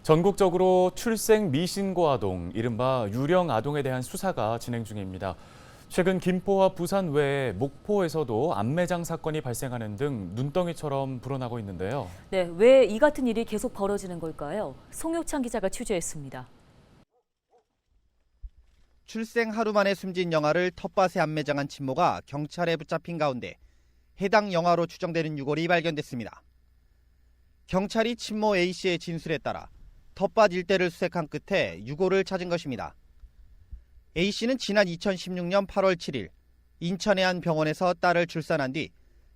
전국적으로 출생 미신고 아동, 이른바 유령 아동에 대한 수사가 진행 중입니다. 최근 김포와 부산 외에 목포에서도 암매장 사건이 발생하는 등 눈덩이처럼 불어나고 있는데요. 네, 왜 이 같은 일이 계속 벌어지는 걸까요? 송효창 기자가 취재했습니다. 출생 하루 만에 숨진 영아를 텃밭에 암매장한 친모가 경찰에 붙잡힌 가운데 해당 영아로 추정되는 유골이 발견됐습니다. 경찰이 친모 A씨의 진술에 따라 텃밭 일대를 수색한 끝에 유골을 찾은 것입니다. A씨는 지난 2016년 8월 7일 인천의 한 병원에서 딸을 출산한 뒤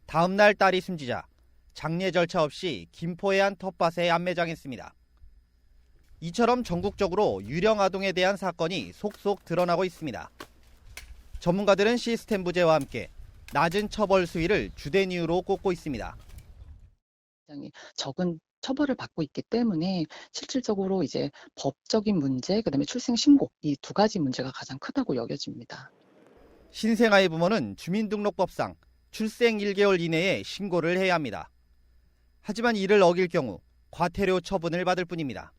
다음 날 딸이 숨지자 장례 절차 없이 김포의 한 텃밭에 암매장했습니다. 이처럼 전국적으로 유령 아동에 대한 사건이 속속 드러나고 있습니다. 전문가들은 시스템 부재와 함께 낮은 처벌 수위를 주된 이유로 꼽고 있습니다. 굉장히 적은 처벌을 받고 있기 때문에 실질적으로 이제 법적인 문제, 그다음에 출생 신고 이 두 가지 문제가 가장 크다고 여겨집니다. 신생아의 부모는 주민등록법상 출생 1개월 이내에 신고를 해야 합니다. 하지만 이를 어길 경우 과태료 처분을 받을 뿐입니다.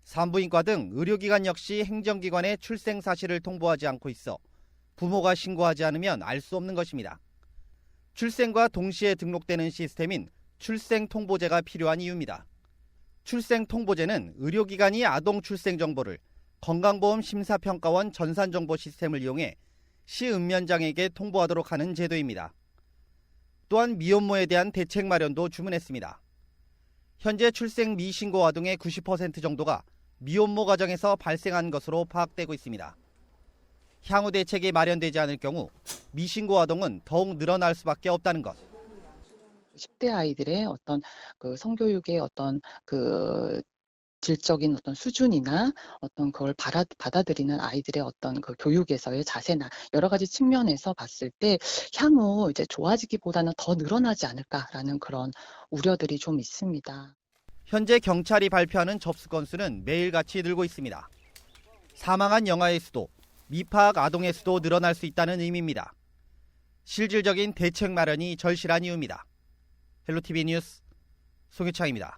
산부인과 등 의료기관 역시 행정기관에 출생 사실을 통보하지 않고 있어 부모가 신고하지 않으면 알 수 없는 것입니다. 출생과 동시에 등록되는 시스템인 출생통보제가 필요한 이유입니다. 출생통보제는 의료기관이 아동 출생 정보를 건강보험심사평가원 전산정보 시스템을 이용해 시읍면장에게 통보하도록 하는 제도입니다. 또한 미혼모에 대한 대책 마련도 주문했습니다. 현재 출생 미신고 아동의 90% 정도가 미혼모 가정에서 발생한 것으로 파악되고 있습니다. 향후 대책이 마련되지 않을 경우 미신고 아동은 더욱 늘어날 수밖에 없다는 것. 10대 아이들의 어떤 그 성교육의 어떤 그 질적인 어떤 수준이나 어떤 그걸 받아들이는 아이들의 어떤 그 교육에서의 자세나 여러 가지 측면에서 봤을 때 향후 이제 좋아지기보다는 더 늘어나지 않을까라는 그런 우려들이 좀 있습니다. 현재 경찰이 발표하는 접수 건수는 매일같이 늘고 있습니다. 사망한 영아의 수도, 미파악 아동의 수도 늘어날 수 있다는 의미입니다. 실질적인 대책 마련이 절실한 이유입니다. 헬로티비 뉴스 송유창입니다.